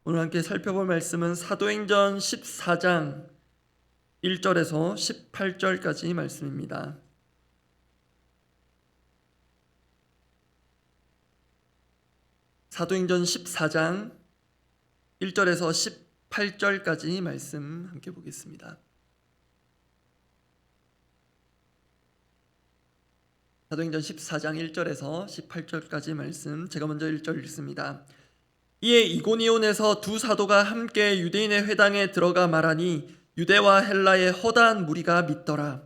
오늘 함께 살펴볼 말씀은 사도행전 14장 1절에서 18절까지 말씀입니다. 사도행전 14장 1절에서 18절까지 말씀 함께 보겠습니다. 사도행전 14장 1절에서 18절까지 말씀, 제가 먼저 1절 읽습니다. 이에 이고니온에서 두 사도가 함께 유대인의 회당에 들어가 말하니 유대와 헬라의 허다한 무리가 믿더라.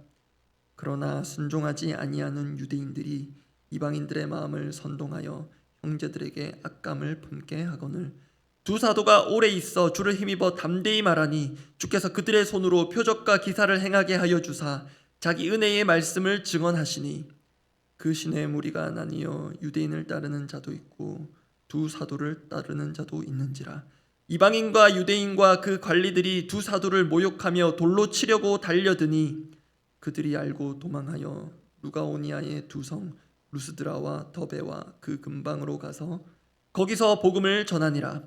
그러나 순종하지 아니하는 유대인들이 이방인들의 마음을 선동하여 형제들에게 악감을 품게 하거늘 두 사도가 오래 있어 주를 힘입어 담대히 말하니 주께서 그들의 손으로 표적과 기사를 행하게 하여 주사 자기 은혜의 말씀을 증언하시니 그 신의 무리가 나뉘어 유대인을 따르는 자도 있고 두 사도를 따르는 자도 있는지라. 이방인과 유대인과 그 관리들이 두 사도를 모욕하며 돌로 치려고 달려드니 그들이 알고 도망하여 루가오니아의 두 성 루스드라와 더베와 그 근방으로 가서 거기서 복음을 전하니라.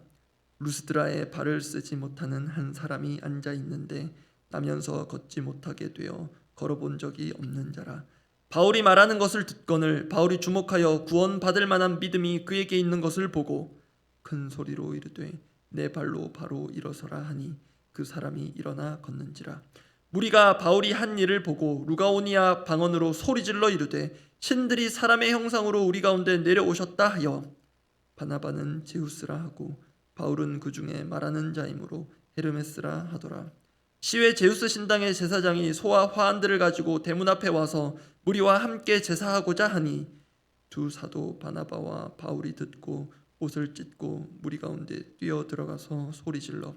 루스드라에 발을 쓰지 못하는 한 사람이 앉아 있는데 나면서 걷지 못하게 되어 걸어본 적이 없는 자라. 바울이 말하는 것을 듣거늘 바울이 주목하여 구원받을 만한 믿음이 그에게 있는 것을 보고 큰 소리로 이르되 내 발로 바로 일어서라 하니 그 사람이 일어나 걷는지라. 무리가 바울이 한 일을 보고 루가오니아 방언으로 소리질러 이르되 신들이 사람의 형상으로 우리 가운데 내려오셨다 하여 바나바는 제우스라 하고 바울은 그 중에 말하는 자이므로 헤르메스라 하더라. 시외 제우스 신당의 제사장이 소와 화환들을 가지고 대문 앞에 와서 무리와 함께 제사하고자 하니 두 사도 바나바와 바울이 듣고 옷을 찢고 무리 가운데 뛰어 들어가서 소리질러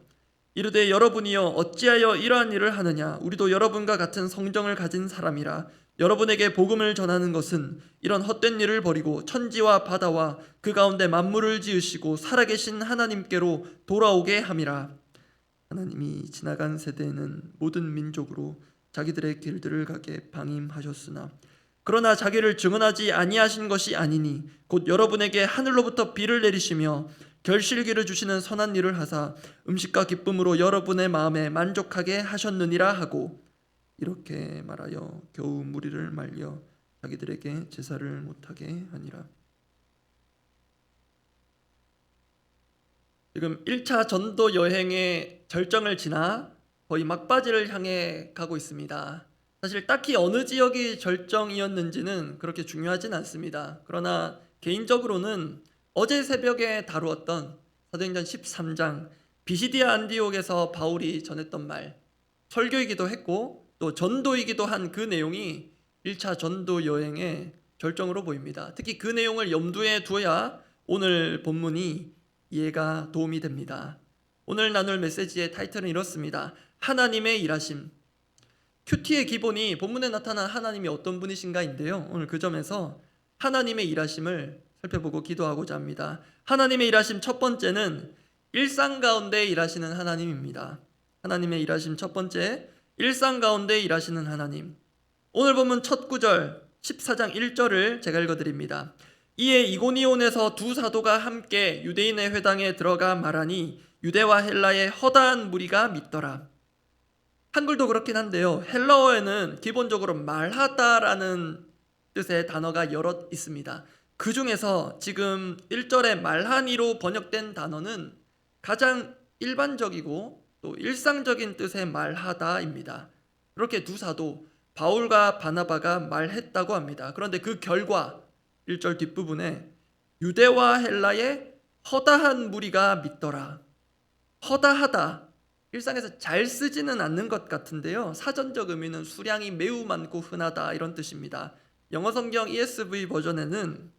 이르되 여러분이여 어찌하여 이러한 일을 하느냐. 우리도 여러분과 같은 성정을 가진 사람이라. 여러분에게 복음을 전하는 것은 이런 헛된 일을 버리고 천지와 바다와 그 가운데 만물을 지으시고 살아계신 하나님께로 돌아오게 함이라. 하나님이 지나간 세대에는 모든 민족으로 자기들의 길들을 가게 방임하셨으나 그러나 자기를 증언하지 아니하신 것이 아니니 곧 여러분에게 하늘로부터 비를 내리시며 결실기를 주시는 선한 일을 하사 음식과 기쁨으로 여러분의 마음에 만족하게 하셨느니라 하고 이렇게 말하여 겨우 무리를 말려 자기들에게 제사를 못하게 하니라. 지금 1차 전도 여행의 절정을 지나 거의 막바지를 향해 가고 있습니다. 사실 딱히 어느 지역이 절정이었는지는 그렇게 중요하진 않습니다. 그러나 개인적으로는 어제 새벽에 다루었던 사도행전 13장 비시디아 안디옥에서 바울이 전했던 말, 설교이기도 했고 또 전도이기도 한 그 내용이 1차 전도 여행의 절정으로 보입니다. 특히 그 내용을 염두에 두어야 오늘 본문이 이해가 도움이 됩니다. 오늘 나눌 메시지의 타이틀은 이렇습니다. 하나님의 일하심. 큐티의 기본이 본문에 나타난 하나님이 어떤 분이신가인데요. 오늘 그 점에서 하나님의 일하심을 살펴보고 기도하고자 합니다. 하나님의 일하심 첫 번째는 일상 가운데 일하시는 하나님입니다. 하나님의 일하심 첫 번째, 일상 가운데 일하시는 하나님. 오늘 본문 첫 구절 14장 1절을 제가 읽어드립니다. 이에 이고니온에서 두 사도가 함께 유대인의 회당에 들어가 말하니 유대와 헬라의 허다한 무리가 믿더라. 한글도 그렇긴 한데요. 헬라어에는 기본적으로 말하다라는 뜻의 단어가 여럿 있습니다. 그 중에서 지금 1절에 말하니로 번역된 단어는 가장 일반적이고 또 일상적인 뜻의 말하다입니다. 그렇게 두 사도 바울과 바나바가 말했다고 합니다. 그런데 그 결과 1절 뒷부분에 유대와 헬라의 허다한 무리가 믿더라. 허다하다, 일상에서 잘 쓰지는 않는 것 같은데요. 사전적 의미는 수량이 매우 많고 흔하다 이런 뜻입니다. 영어 성경 ESV 버전에는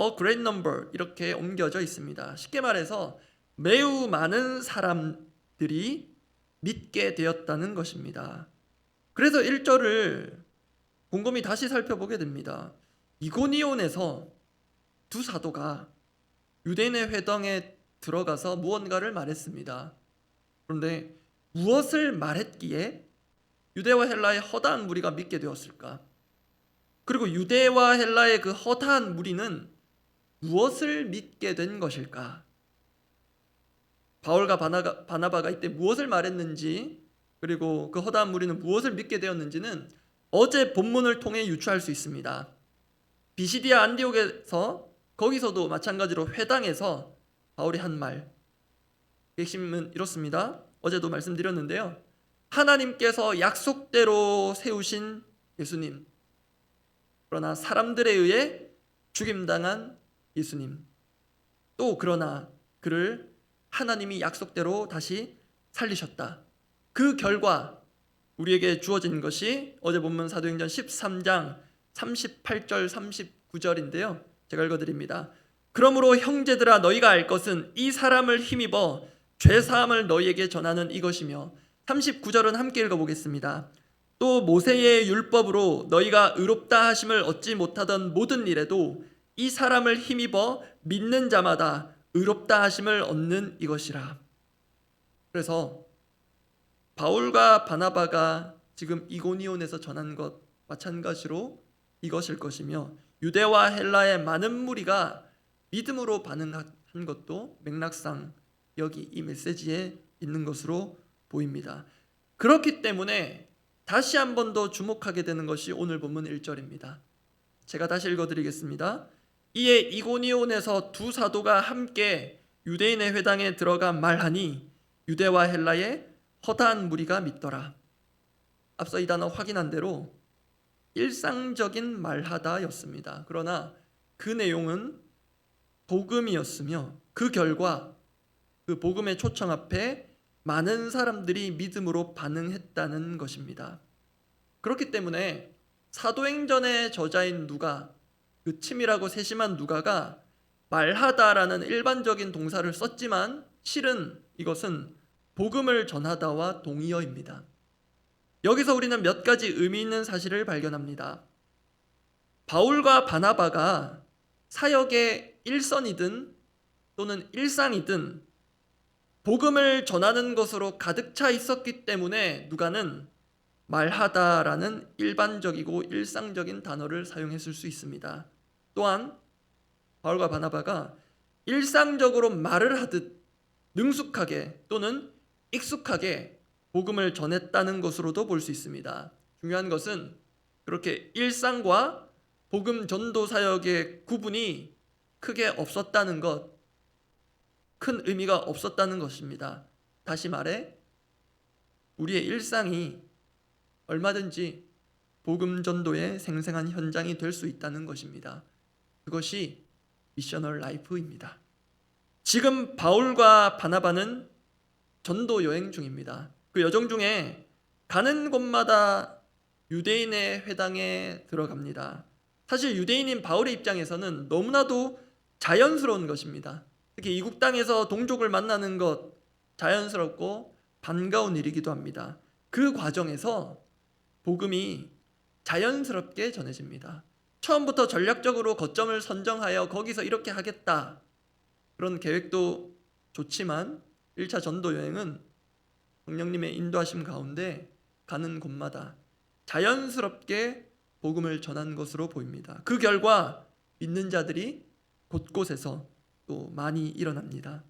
a great number 이렇게 옮겨져 있습니다. 쉽게 말해서 매우 많은 사람들이 믿게 되었다는 것입니다. 그래서 1절을 곰곰이 다시 살펴보게 됩니다. 이고니온에서 두 사도가 유대인의 회당에 들어가서 무언가를 말했습니다. 그런데 무엇을 말했기에 유대와 헬라의 허다한 무리가 믿게 되었을까? 그리고 유대와 헬라의 그 허다한 무리는 무엇을 믿게 된 것일까? 바울과 바나바가 이때 무엇을 말했는지, 그리고 그 허다한 무리는 무엇을 믿게 되었는지는 어제 본문을 통해 유추할 수 있습니다. 비시디아 안디옥에서, 거기서도 마찬가지로 회당에서 바울이 한 말, 핵심은 이렇습니다. 어제도 말씀드렸는데요. 하나님께서 약속대로 세우신 예수님, 그러나 사람들에 의해 죽임당한 예수님, 또 그러나 그를 하나님이 약속대로 다시 살리셨다. 그 결과 우리에게 주어진 것이 어제 본문 사도행전 13장 38절 39절인데요. 제가 읽어드립니다. 그러므로 형제들아, 너희가 알 것은 이 사람을 힘입어 죄사함을 너희에게 전하는 이것이며, 39절은 함께 읽어보겠습니다. 또 모세의 율법으로 너희가 의롭다 하심을 얻지 못하던 모든 일에도 이 사람을 힘입어 믿는 자마다 의롭다 하심을 얻는 이것이라. 그래서 바울과 바나바가 지금 이고니온에서 전한 것 마찬가지로 이것일 것이며, 유대와 헬라의 많은 무리가 믿음으로 반응한 것도 맥락상 여기 이 메시지에 있는 것으로 보입니다. 그렇기 때문에 다시 한 번 더 주목하게 되는 것이 오늘 본문 1절입니다. 제가 다시 읽어드리겠습니다. 이에 이고니온에서 두 사도가 함께 유대인의 회당에 들어가 말하니 유대와 헬라의 허다한 무리가 믿더라. 앞서 이 단어 확인한 대로 일상적인 말하다였습니다. 그러나 그 내용은 복음이었으며, 그 결과 그 복음의 초청 앞에 많은 사람들이 믿음으로 반응했다는 것입니다. 그렇기 때문에 사도행전의 저자인 누가, 그 치밀하고 세심한 누가가 말하다라는 일반적인 동사를 썼지만 실은 이것은 복음을 전하다와 동의어입니다. 여기서 우리는 몇 가지 의미 있는 사실을 발견합니다. 바울과 바나바가 사역의 일선이든 또는 일상이든 복음을 전하는 것으로 가득 차 있었기 때문에 누가는 말하다라는 일반적이고 일상적인 단어를 사용했을 수 있습니다. 또한 바울과 바나바가 일상적으로 말을 하듯 능숙하게 또는 익숙하게 복음을 전했다는 것으로도 볼 수 있습니다. 중요한 것은 그렇게 일상과 복음 전도 사역의 구분이 크게 없었다는 것, 큰 의미가 없었다는 것입니다. 다시 말해 우리의 일상이 얼마든지 복음 전도의 생생한 현장이 될 수 있다는 것입니다. 그것이 미셔널 라이프입니다. 지금 바울과 바나바는 전도 여행 중입니다. 그 여정 중에 가는 곳마다 유대인의 회당에 들어갑니다. 사실 유대인인 바울의 입장에서는 너무나도 자연스러운 것입니다. 특히 이국 땅에서 동족을 만나는 것 자연스럽고 반가운 일이기도 합니다. 그 과정에서 복음이 자연스럽게 전해집니다. 처음부터 전략적으로 거점을 선정하여 거기서 이렇게 하겠다, 그런 계획도 좋지만 1차 전도 여행은 성령님의 인도하심 가운데 가는 곳마다 자연스럽게 복음을 전한 것으로 보입니다. 그 결과 믿는 자들이 곳곳에서 또 많이 일어납니다.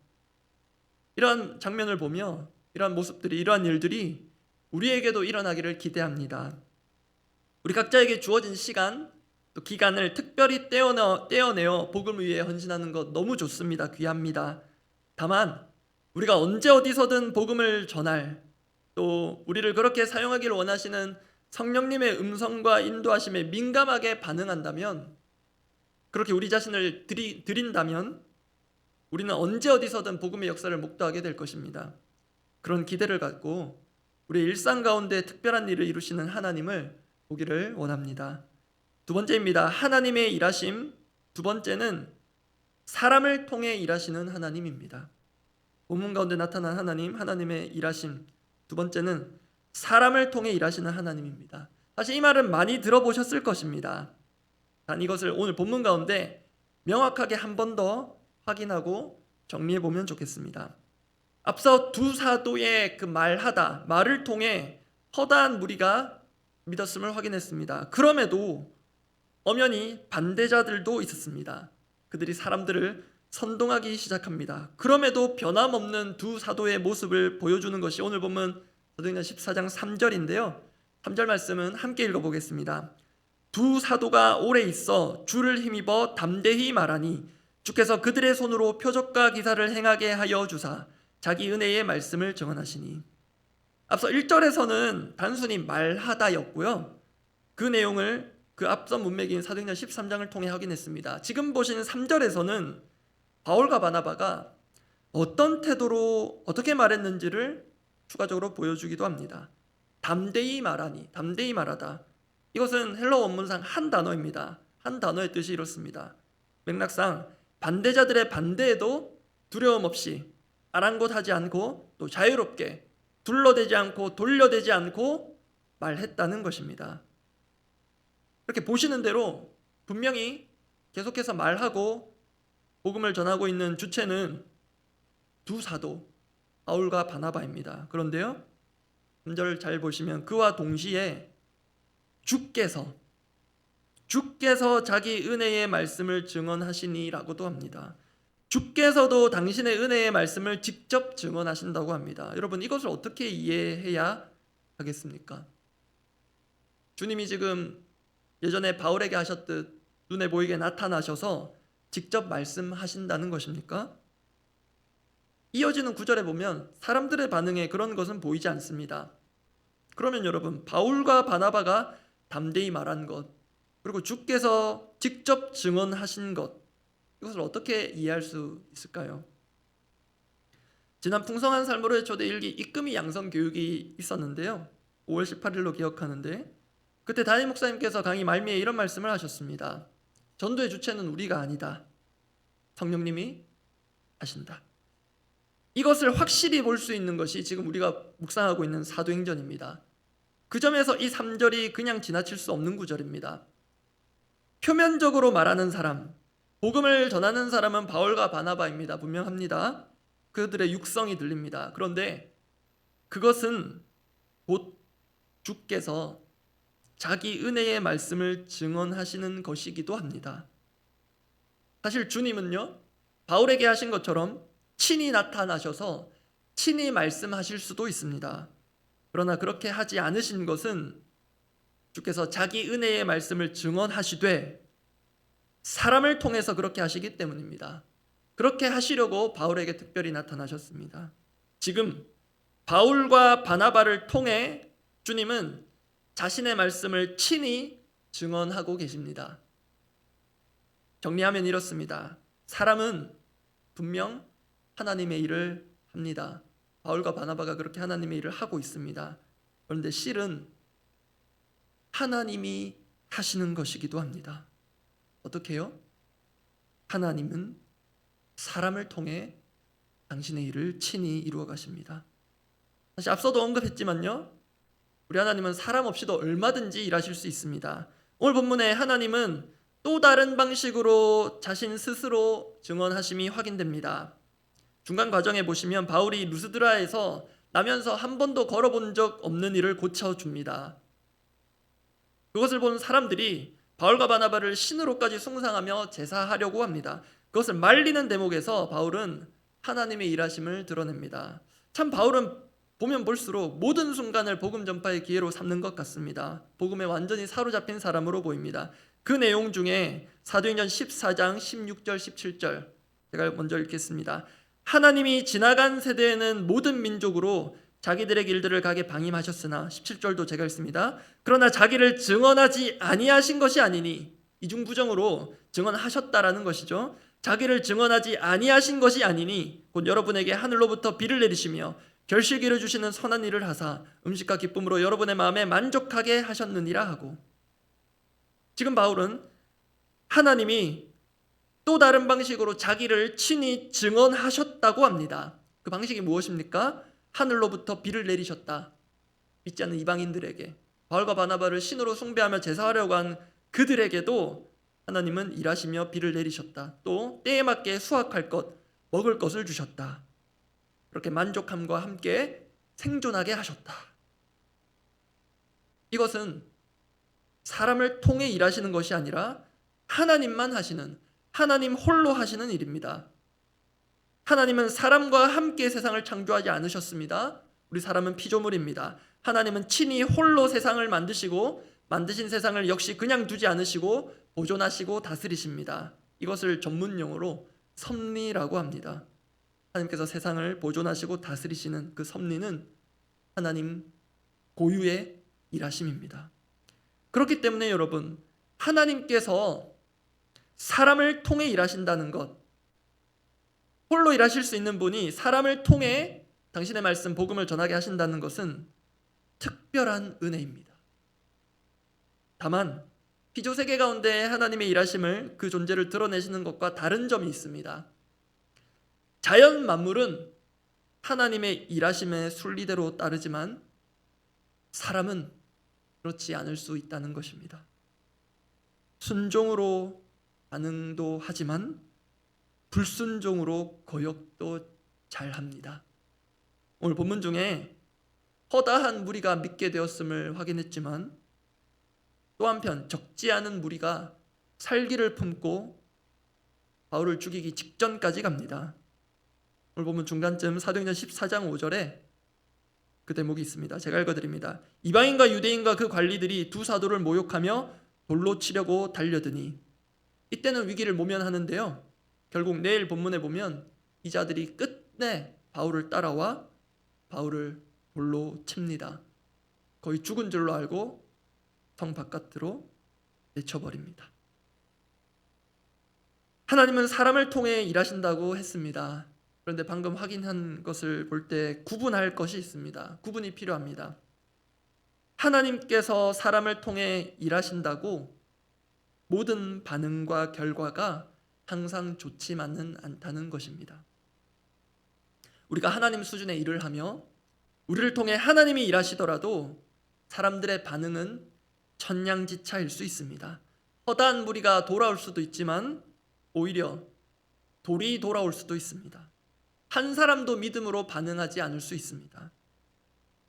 이러한 장면을 보며 이러한 모습들이, 이러한 일들이 우리에게도 일어나기를 기대합니다. 우리 각자에게 주어진 시간 또 기간을 특별히 떼어내어 복음을 위해 헌신하는 것 너무 좋습니다. 귀합니다. 다만 우리가 언제 어디서든 복음을 전할, 또 우리를 그렇게 사용하기를 원하시는 성령님의 음성과 인도하심에 민감하게 반응한다면, 그렇게 우리 자신을 드린다면 우리는 언제 어디서든 복음의 역사를 목도하게 될 것입니다. 그런 기대를 갖고 우리의 일상 가운데 특별한 일을 이루시는 하나님을 보기를 원합니다. 두 번째입니다. 하나님의 일하심. 두 번째는 사람을 통해 일하시는 하나님입니다. 본문 가운데 나타난 하나님, 하나님의 일하심. 두 번째는 사람을 통해 일하시는 하나님입니다. 사실 이 말은 많이 들어보셨을 것입니다. 단 이것을 오늘 본문 가운데 명확하게 한 번 더 확인하고 정리해 보면 좋겠습니다. 앞서 두 사도의 그 말을 통해 허다한 무리가 믿었음을 확인했습니다. 그럼에도 엄연히 반대자들도 있었습니다. 그들이 사람들을 선동하기 시작합니다. 그럼에도 변함없는 두 사도의 모습을 보여주는 것이 오늘 본문 사도행전 14장 3절인데요. 3절 말씀은 함께 읽어보겠습니다. 두 사도가 오래 있어 주를 힘입어 담대히 말하니 주께서 그들의 손으로 표적과 기사를 행하게 하여 주사 자기 은혜의 말씀을 증언하시니. 앞서 1절에서는 단순히 말하다였고요. 그 내용을 그 앞서 문맥인 사도행전 13장을 통해 확인했습니다. 지금 보시는 3절에서는 바울과 바나바가 어떤 태도로 어떻게 말했는지를 추가적으로 보여주기도 합니다. 담대히 말하니, 담대히 말하다. 이것은 헬러 원문상 한 단어입니다. 한 단어의 뜻이 이렇습니다. 맥락상 반대자들의 반대에도 두려움 없이 아랑곳하지 않고 또 자유롭게 둘러대지 않고 돌려대지 않고 말했다는 것입니다. 이렇게 보시는 대로 분명히 계속해서 말하고 복음을 전하고 있는 주체는 두 사도 바울과 바나바입니다. 그런데요, 3절 잘 보시면 그와 동시에 주께서 자기 은혜의 말씀을 증언하시니라고도 합니다. 주께서도 당신의 은혜의 말씀을 직접 증언하신다고 합니다. 여러분, 이것을 어떻게 이해해야 하겠습니까? 주님이 지금 예전에 바울에게 하셨듯 눈에 보이게 나타나셔서 직접 말씀하신다는 것입니까? 이어지는 구절에 보면 사람들의 반응에 그런 것은 보이지 않습니다. 그러면 여러분, 바울과 바나바가 담대히 말한 것, 그리고 주께서 직접 증언하신 것, 이것을 어떻게 이해할 수 있을까요? 지난 풍성한 삶으로의 초대 1기 이끔이 양성 교육이 있었는데요. 5월 18일로 기억하는데, 그때 담임 목사님께서 강의 말미에 이런 말씀을 하셨습니다. 전도의 주체는 우리가 아니다. 성령님이 하신다. 이것을 확실히 볼 수 있는 것이 지금 우리가 묵상하고 있는 사도행전입니다. 그 점에서 이 3절이 그냥 지나칠 수 없는 구절입니다. 표면적으로 말하는 사람, 복음을 전하는 사람은 바울과 바나바입니다. 분명합니다. 그들의 육성이 들립니다. 그런데 그것은 곧 주께서 자기 은혜의 말씀을 증언하시는 것이기도 합니다. 사실 주님은요, 바울에게 하신 것처럼 친히 나타나셔서 친히 말씀하실 수도 있습니다. 그러나 그렇게 하지 않으신 것은 주께서 자기 은혜의 말씀을 증언하시되 사람을 통해서 그렇게 하시기 때문입니다. 그렇게 하시려고 바울에게 특별히 나타나셨습니다. 지금 바울과 바나바를 통해 주님은 자신의 말씀을 친히 증언하고 계십니다. 정리하면 이렇습니다. 사람은 분명 하나님의 일을 합니다. 바울과 바나바가 그렇게 하나님의 일을 하고 있습니다. 그런데 실은 하나님이 하시는 것이기도 합니다. 어떻게 해요? 하나님은 사람을 통해 당신의 일을 친히 이루어 가십니다. 사실 앞서도 언급했지만요, 우리 하나님은 사람 없이도 얼마든지 일하실 수 있습니다. 오늘 본문에 하나님은 또 다른 방식으로 자신 스스로 증언하심이 확인됩니다. 중간 과정에 보시면 바울이 루스드라에서 나면서 한 번도 걸어본 적 없는 일을 고쳐줍니다. 그것을 본 사람들이 바울과 바나바를 신으로까지 숭상하며 제사하려고 합니다. 그것을 말리는 대목에서 바울은 하나님의 일하심을 드러냅니다. 참 바울은 보면 볼수록 모든 순간을 복음 전파의 기회로 삼는 것 같습니다. 복음에 완전히 사로잡힌 사람으로 보입니다. 그 내용 중에 사도행전 14장 16절 17절 제가 먼저 읽겠습니다. 하나님이 지나간 세대에는 모든 민족으로 자기들의 길들을 가게 방임하셨으나 17절도 제가 읽습니다. 그러나 자기를 증언하지 아니하신 것이 아니니, 이중부정으로 증언하셨다라는 것이죠. 자기를 증언하지 아니하신 것이 아니니 곧 여러분에게 하늘로부터 비를 내리시며 결실기를 주시는 선한 일을 하사 음식과 기쁨으로 여러분의 마음에 만족하게 하셨느니라 하고, 지금 바울은 하나님이 또 다른 방식으로 자기를 친히 증언하셨다고 합니다. 그 방식이 무엇입니까? 하늘로부터 비를 내리셨다. 믿지 않는 이방인들에게, 바울과 바나바를 신으로 숭배하며 제사하려고 한 그들에게도 하나님은 일하시며 비를 내리셨다. 또 때에 맞게 수확할 것, 먹을 것을 주셨다. 그렇게 만족함과 함께 생존하게 하셨다. 이것은 사람을 통해 일하시는 것이 아니라 하나님만 하시는, 하나님 홀로 하시는 일입니다. 하나님은 사람과 함께 세상을 창조하지 않으셨습니다. 우리 사람은 피조물입니다. 하나님은 친히 홀로 세상을 만드시고 만드신 세상을 역시 그냥 두지 않으시고 보존하시고 다스리십니다. 이것을 전문용어로 섭리라고 합니다. 하나님께서 세상을 보존하시고 다스리시는 그 섭리는 하나님 고유의 일하심입니다. 그렇기 때문에 여러분, 하나님께서 사람을 통해 일하신다는 것, 홀로 일하실 수 있는 분이 사람을 통해 당신의 말씀 복음을 전하게 하신다는 것은 특별한 은혜입니다. 다만 피조세계 가운데 하나님의 일하심을, 그 존재를 드러내시는 것과 다른 점이 있습니다. 자연 만물은 하나님의 일하심의 순리대로 따르지만 사람은 그렇지 않을 수 있다는 것입니다. 순종으로 반응도 하지만 불순종으로 거역도 잘합니다. 오늘 본문 중에 허다한 무리가 믿게 되었음을 확인했지만 또 한편 적지 않은 무리가 살기를 품고 바울을 죽이기 직전까지 갑니다. 오늘 보면 중간쯤 사도행전 14장 5절에 그 대목이 있습니다. 제가 읽어드립니다. 이방인과 유대인과 그 관리들이 두 사도를 모욕하며 돌로 치려고 달려드니, 이때는 위기를 모면하는데요, 결국 내일 본문에 보면 이 자들이 끝내 바울을 따라와 바울을 돌로 칩니다. 거의 죽은 줄로 알고 성 바깥으로 내쳐버립니다. 하나님은 사람을 통해 일하신다고 했습니다. 그런데 방금 확인한 것을 볼 때 구분할 것이 있습니다. 구분이 필요합니다. 하나님께서 사람을 통해 일하신다고 모든 반응과 결과가 항상 좋지만은 않다는 것입니다. 우리가 하나님 수준의 일을 하며 우리를 통해 하나님이 일하시더라도 사람들의 반응은 천냥지차일 수 있습니다. 허다한 무리가 돌아올 수도 있지만 오히려 돌이 돌아올 수도 있습니다. 한 사람도 믿음으로 반응하지 않을 수 있습니다.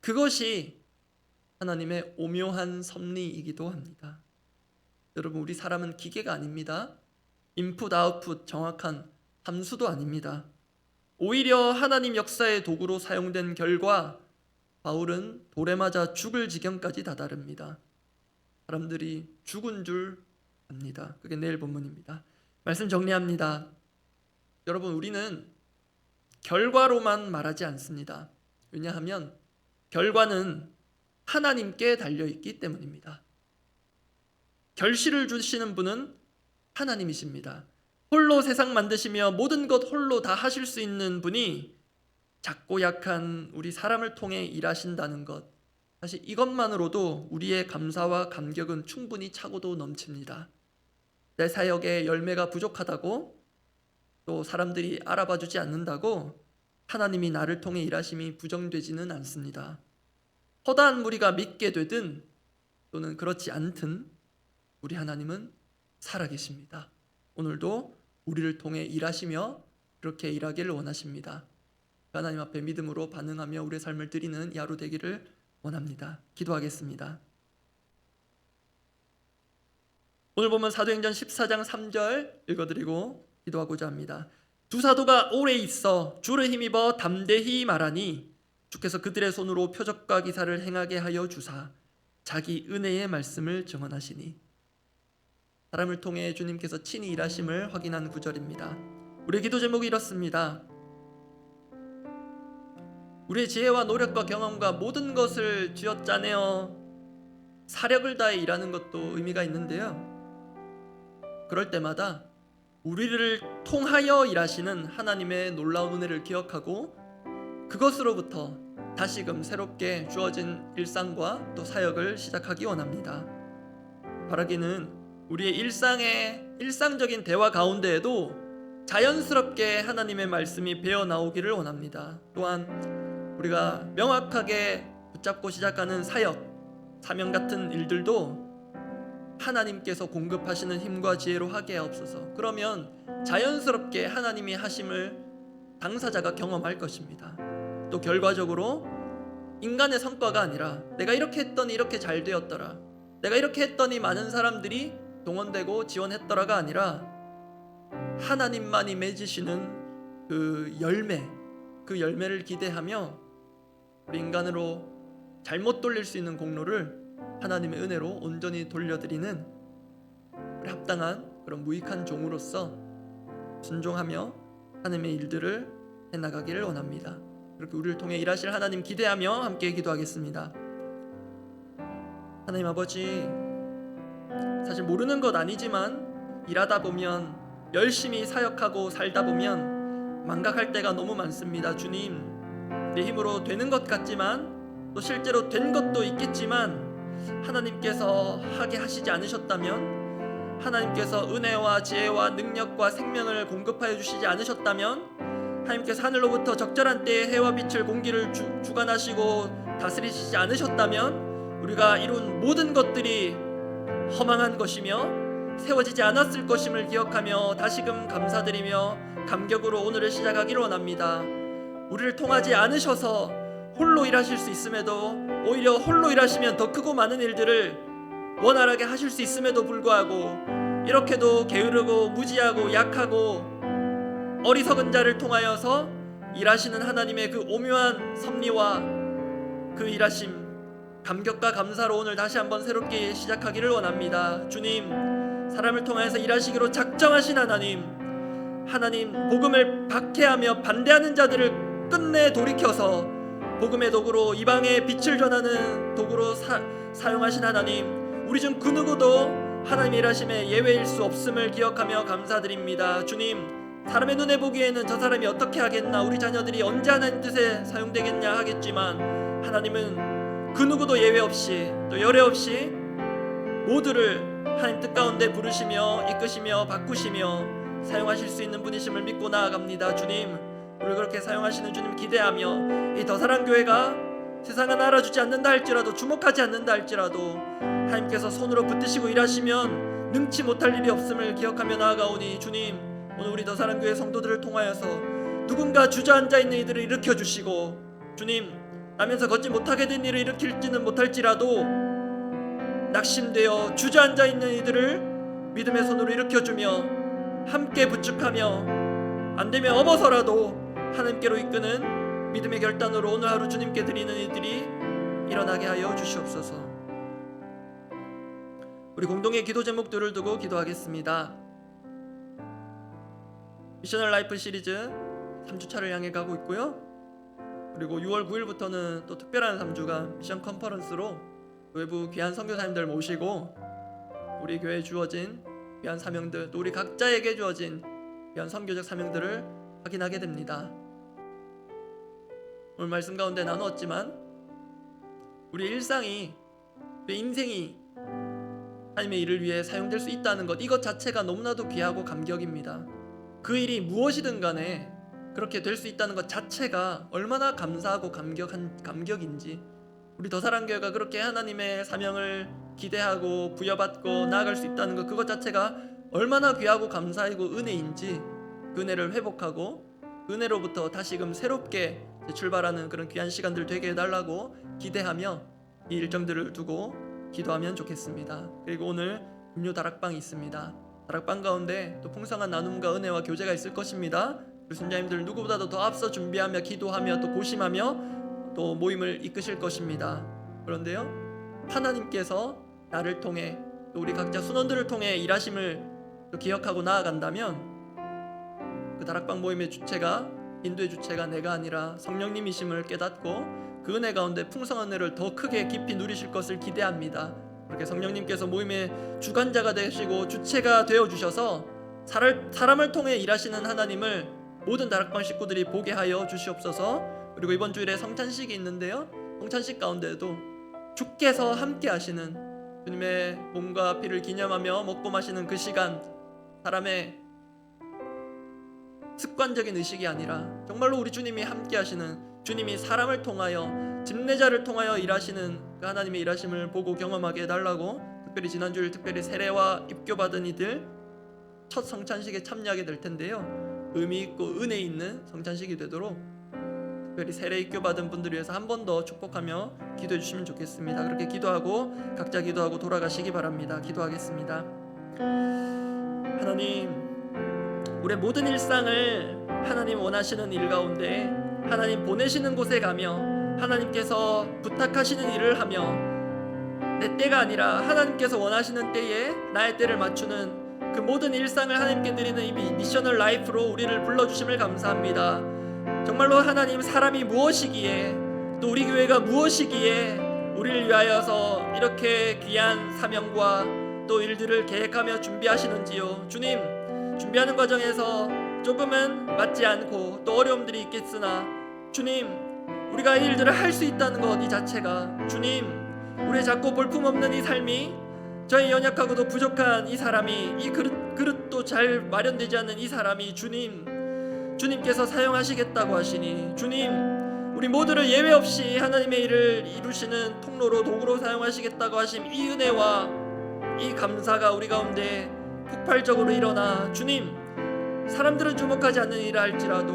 그것이 하나님의 오묘한 섭리이기도 합니다. 여러분, 우리 사람은 기계가 아닙니다. 인풋 아웃풋 정확한 함수도 아닙니다. 오히려 하나님 역사의 도구로 사용된 결과 바울은 돌에 맞아 죽을 지경까지 다다릅니다. 사람들이 죽은 줄 압니다. 그게 내일 본문입니다. 말씀 정리합니다. 여러분, 우리는 결과로만 말하지 않습니다. 왜냐하면 결과는 하나님께 달려있기 때문입니다. 결실을 주시는 분은 하나님이십니다. 홀로 세상 만드시며 모든 것 홀로 다 하실 수 있는 분이 작고 약한 우리 사람을 통해 일하신다는 것, 사실 이것만으로도 우리의 감사와 감격은 충분히 차고도 넘칩니다. 내 사역에 열매가 부족하다고, 또 사람들이 알아봐 주지 않는다고 하나님이 나를 통해 일하심이 부정되지는 않습니다. 허다한 무리가 믿게 되든 또는 그렇지 않든 우리 하나님은 살아계십니다. 오늘도 우리를 통해 일하시며 그렇게 일하기를 원하십니다. 하나님 앞에 믿음으로 반응하며 우리의 삶을 드리는 이 하루 되기를 원합니다. 기도하겠습니다. 오늘 보면 사도행전 14장 3절 읽어드리고 기도하고자 합니다. 두 사도가 오래 있어 주를 힘입어 담대히 말하니 주께서 그들의 손으로 표적과 기사를 행하게 하여 주사 자기 은혜의 말씀을 증언하시니. 사람을 통해 주님께서 친히 일하심을 확인한 구절입니다. 우리의 기도 제목이 이렇습니다. 우리의 지혜와 노력과 경험과 모든 것을 쥐어짜내어 사력을 다해 일하는 것도 의미가 있는데요, 그럴 때마다 우리를 통하여 일하시는 하나님의 놀라운 은혜를 기억하고 그것으로부터 다시금 새롭게 주어진 일상과 또 사역을 시작하기 원합니다. 바라기는 우리의 일상적인 대화 가운데에도 자연스럽게 하나님의 말씀이 배어 나오기를 원합니다. 또한 우리가 명확하게 붙잡고 시작하는 사역, 사명 같은 일들도 하나님께서 공급하시는 힘과 지혜로 하게 하옵소서. 그러면 자연스럽게 하나님이 하심을 당사자가 경험할 것입니다. 또 결과적으로 인간의 성과가 아니라 내가 이렇게 했더니 이렇게 잘 되었더라, 내가 이렇게 했더니 많은 사람들이 동원되고 지원했더라가 아니라 하나님만이 맺으시는 그 열매를 기대하며 우리 인간으로 잘못 돌릴 수 있는 공로를 하나님의 은혜로 온전히 돌려드리는 우리 합당한 그런 무익한 종으로서 순종하며 하나님의 일들을 해나가기를 원합니다. 그렇게 우리를 통해 일하실 하나님 기대하며 함께 기도하겠습니다. 하나님 아버지, 사실 모르는 것 아니지만 일하다 보면 열심히 사역하고 살다 보면 망각할 때가 너무 많습니다. 주님, 내 힘으로 되는 것 같지만 또 실제로 된 것도 있겠지만 하나님께서 하게 하시지 않으셨다면, 하나님께서 은혜와 지혜와 능력과 생명을 공급하여 주시지 않으셨다면, 하나님께서 하늘로부터 적절한 때에 해와 빛을 공기를 주관하시고 다스리시지 않으셨다면 우리가 이룬 모든 것들이 허망한 것이며 세워지지 않았을 것임을 기억하며 다시금 감사드리며 감격으로 오늘을 시작하기를 원합니다. 우리를 통하지 않으셔서 홀로 일하실 수 있음에도, 오히려 홀로 일하시면 더 크고 많은 일들을 원활하게 하실 수 있음에도 불구하고 이렇게도 게으르고 무지하고 약하고 어리석은 자를 통하여서 일하시는 하나님의 그 오묘한 섭리와 그 일하심, 감격과 감사로 오늘 다시 한번 새롭게 시작하기를 원합니다. 주님, 사람을 통하여서 일하시기로 작정하신 하나님, 복음을 박해하며 반대하는 자들을 끝내 돌이켜서 복음의 도구로, 이방의 빛을 전하는 도구로 사용하신 하나님, 우리 중 그 누구도 하나님의 일하심에 예외일 수 없음을 기억하며 감사드립니다. 주님, 사람의 눈에 보기에는 저 사람이 어떻게 하겠나, 우리 자녀들이 언제 하나님 뜻에 사용되겠냐 하겠지만, 하나님은 그 누구도 예외 없이 또 열애 없이 모두를 하나님 뜻 가운데 부르시며 이끄시며 바꾸시며 사용하실 수 있는 분이심을 믿고 나아갑니다. 주님, 우리 그렇게 사용하시는 주님 기대하며 이 더사랑교회가 세상은 알아주지 않는다 할지라도, 주목하지 않는다 할지라도 하나님께서 손으로 붙드시고 일하시면 능치 못할 일이 없음을 기억하며 나아가오니, 주님, 오늘 우리 더사랑교회 성도들을 통하여서 누군가 주저앉아 있는 이들을 일으켜 주시고, 주님, 나면서 걷지 못하게 된 일을 일으킬지는 못할지라도 낙심되어 주저앉아 있는 이들을 믿음의 손으로 일으켜주며 함께 부축하며 안되면 업어서라도 하나님께로 이끄는 믿음의 결단으로 오늘 하루 주님께 드리는 일들이 일어나게 하여 주시옵소서. 우리 공동의 기도 제목들을 두고 기도하겠습니다. 미셔널 라이프 시리즈 3주차를 향해 가고 있고요. 그리고 6월 9일부터는 또 특별한 3주간 미션 컨퍼런스로 외부 귀한 선교사님들 모시고 우리 교회에 주어진 귀한 사명들, 또 우리 각자에게 주어진 귀한 선교적 사명들을 확인하게 됩니다. 오늘 말씀 가운데 나누었지만 우리 일상이, 우리 인생이 하나님의 일을 위해 사용될 수 있다는 것, 이것 자체가 너무나도 귀하고 감격입니다. 그 일이 무엇이든 간에 그렇게 될 수 있다는 것 자체가 얼마나 감사하고 감격인지, 우리 더사랑교회가 그렇게 하나님의 사명을 기대하고 부여받고 나아갈 수 있다는 것, 그것 자체가 얼마나 귀하고 감사이고 은혜인지, 그 은혜를 회복하고 그 은혜로부터 다시금 새롭게 출발하는 그런 귀한 시간들 되게 해달라고 기대하며 이 일정들을 두고 기도하면 좋겠습니다. 그리고 오늘 음료 다락방이 있습니다. 다락방 가운데 또 풍성한 나눔과 은혜와 교제가 있을 것입니다. 순자님들 누구보다도 더 앞서 준비하며 기도하며 또 고심하며 또 모임을 이끄실 것입니다. 그런데요, 하나님께서 나를 통해 또 우리 각자 순원들을 통해 일하심을 또 기억하고 나아간다면 그 다락방 모임의 주체가, 인도의 주체가 내가 아니라 성령님이심을 깨닫고 그 은혜 가운데 풍성한 은혜를 더 크게 깊이 누리실 것을 기대합니다. 그렇게 성령님께서 모임의 주관자가 되시고 주체가 되어주셔서 사람을 통해 일하시는 하나님을 모든 다락방 식구들이 보게 하여 주시옵소서. 그리고 이번 주일에 성찬식이 있는데요, 성찬식 가운데도 주께서 함께 하시는 주님의 몸과 피를 기념하며 먹고 마시는 그 시간, 사람의 습관적인 의식이 아니라 정말로 우리 주님이 함께 하시는, 주님이 사람을 통하여, 집례자를 통하여 일하시는 그 하나님의 일하심을 보고 경험하게 해달라고, 특별히 지난주일 특별히 세례와 입교받은 이들 첫 성찬식에 참여하게 될 텐데요, 의미 있고 은혜 있는 성찬식이 되도록 특별히 세례 입교받은 분들을 위해서 한 번 더 축복하며 기도해 주시면 좋겠습니다. 그렇게 기도하고 각자 기도하고 돌아가시기 바랍니다. 기도하겠습니다. 하나님, 우리의 모든 일상을 하나님 원하시는 일 가운데 하나님 보내시는 곳에 가며 하나님께서 부탁하시는 일을 하며 내 때가 아니라 하나님께서 원하시는 때에 나의 때를 맞추는 그 모든 일상을 하나님께 드리는 이 미셔널 라이프로 우리를 불러주심을 감사합니다. 정말로 하나님, 사람이 무엇이기에 또 우리 교회가 무엇이기에 우리를 위하여서 이렇게 귀한 사명과 또 일들을 계획하며 준비하시는지요. 주님, 준비하는 과정에서 조금은 맞지 않고 또 어려움들이 있겠으나 주님, 우리가 이 일들을 할 수 있다는 것 이 자체가, 주님, 우리의 작고 볼품없는 이 삶이, 저희 연약하고도 부족한 이 사람이, 이 그릇도 잘 마련되지 않는 이 사람이 주님께서 사용하시겠다고 하시니, 주님, 우리 모두를 예외 없이 하나님의 일을 이루시는 통로로, 도구로 사용하시겠다고 하심, 이 은혜와 이 감사가 우리 가운데 폭발적으로 일어나, 주님, 사람들은 주목하지 않는 일을 할지라도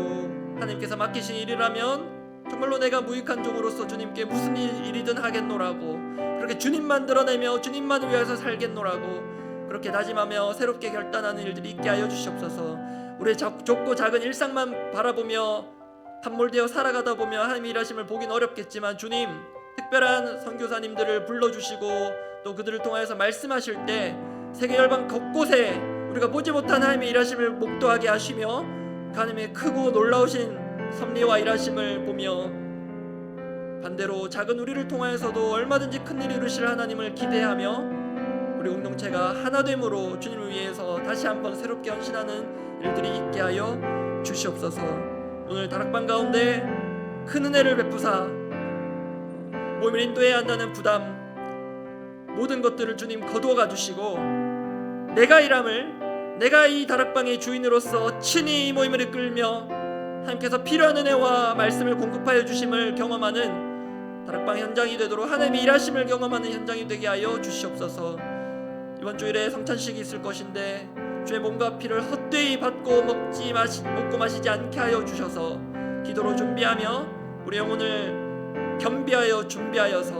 하나님께서 맡기신 일이라면 정말로 내가 무익한 종으로서 주님께 무슨 일이든 하겠노라고, 그렇게 주님만 드러내며 주님만 위해서 살겠노라고 그렇게 다짐하며 새롭게 결단하는 일들이 있게 하여 주시옵소서. 우리의 좁고 작은 일상만 바라보며 함몰되어 살아가다 보면 하나님의 일하심을 보긴 어렵겠지만, 주님, 특별한 선교사님들을 불러주시고 또 그들을 통하여서 말씀하실 때 세계 열방 곳곳에 우리가 보지 못한 하나님의 일하심을 목도하게 하시며 하나님의 크고 놀라우신 섭리와 일하심을 보며 반대로 작은 우리를 통하여서도 얼마든지 큰 일을 이루실 하나님을 기대하며 우리 공동체가 하나됨으로 주님을 위해서 다시 한번 새롭게 헌신하는 일들이 있게 하여 주시옵소서. 오늘 다락방 가운데 큰 은혜를 베푸사 모임을 인도해야 한다는 부담, 모든 것들을 주님 거두어가 주시고 내가 이 다락방의 주인으로서 친히 이 모임을 이끌며 하나님께서 필요한 은혜와 말씀을 공급하여 주심을 경험하는 다락방 현장이 되도록 하나님의 일하심을 경험하는 현장이 되게 하여 주시옵소서. 이번 주일에 성찬식이 있을 것인데 주의 몸과 피를 헛되이 받고 먹고 마시지 않게 하여 주셔서 기도로 준비하며 우리 영혼을 겸비하여 준비하여서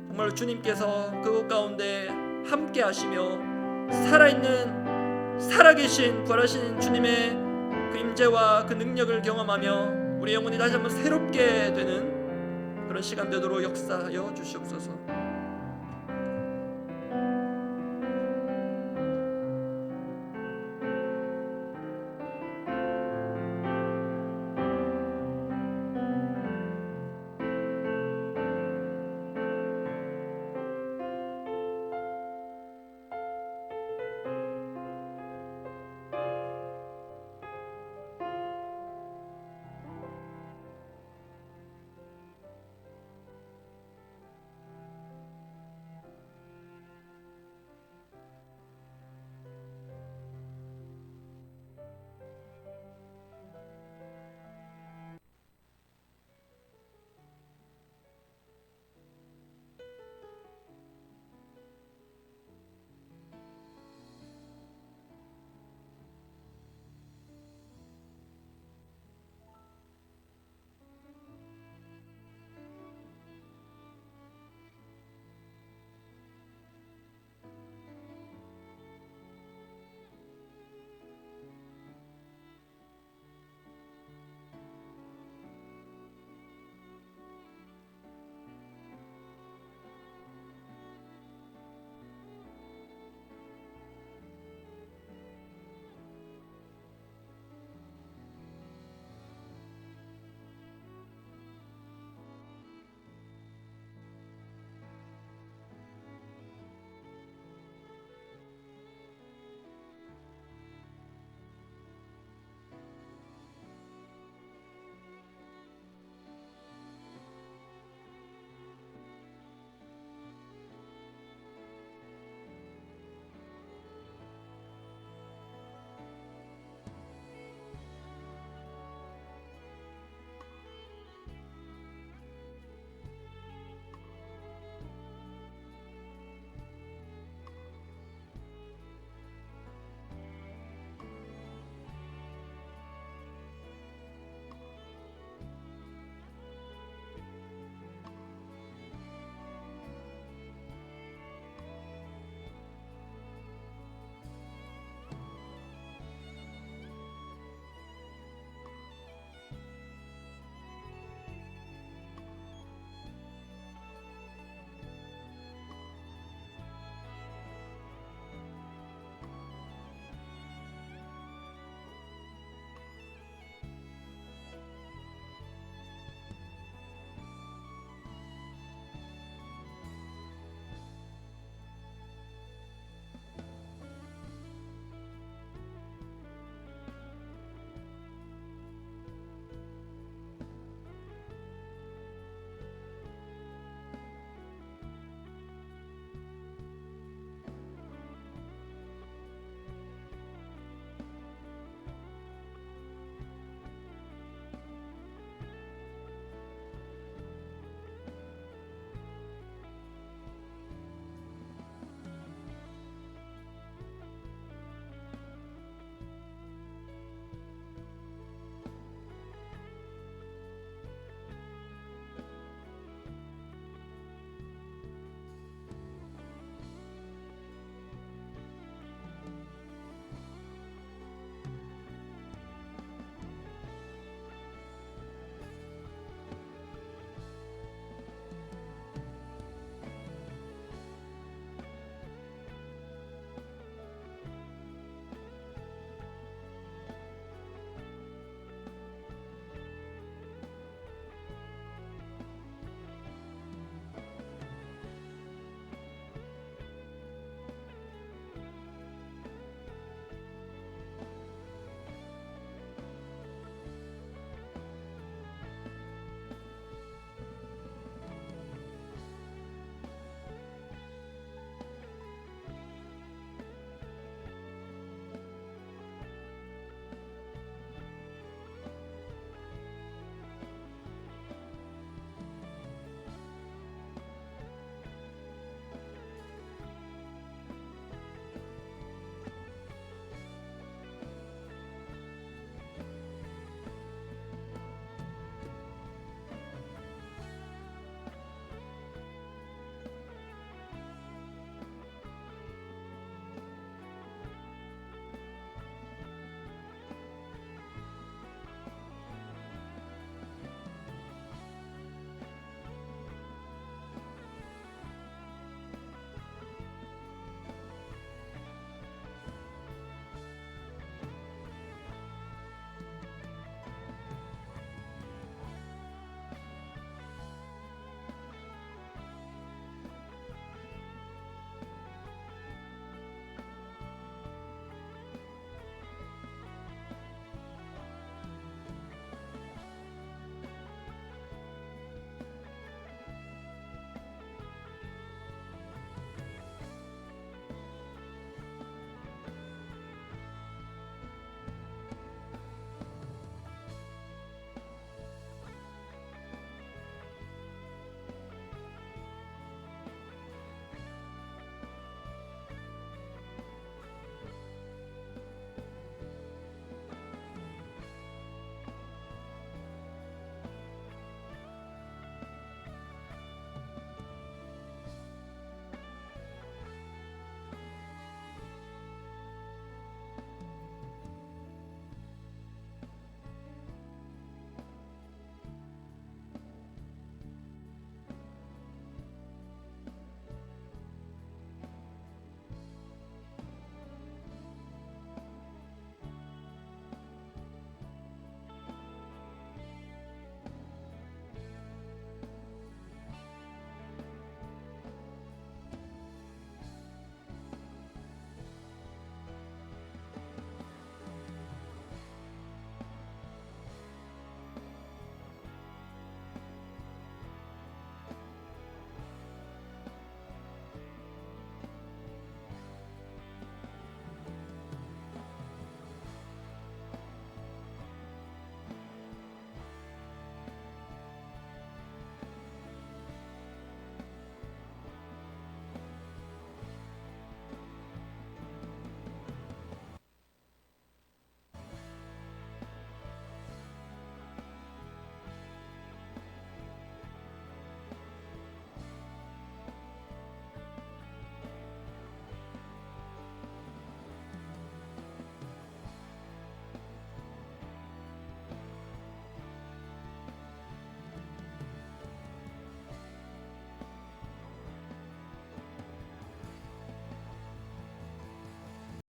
정말로 주님께서 그곳 가운데 함께 하시며 살아계신 부활하신 주님의 그 임재와 그 능력을 경험하며 우리 영혼이 다시 한번 새롭게 되는 그런 시간 되도록 역사하여 주시옵소서.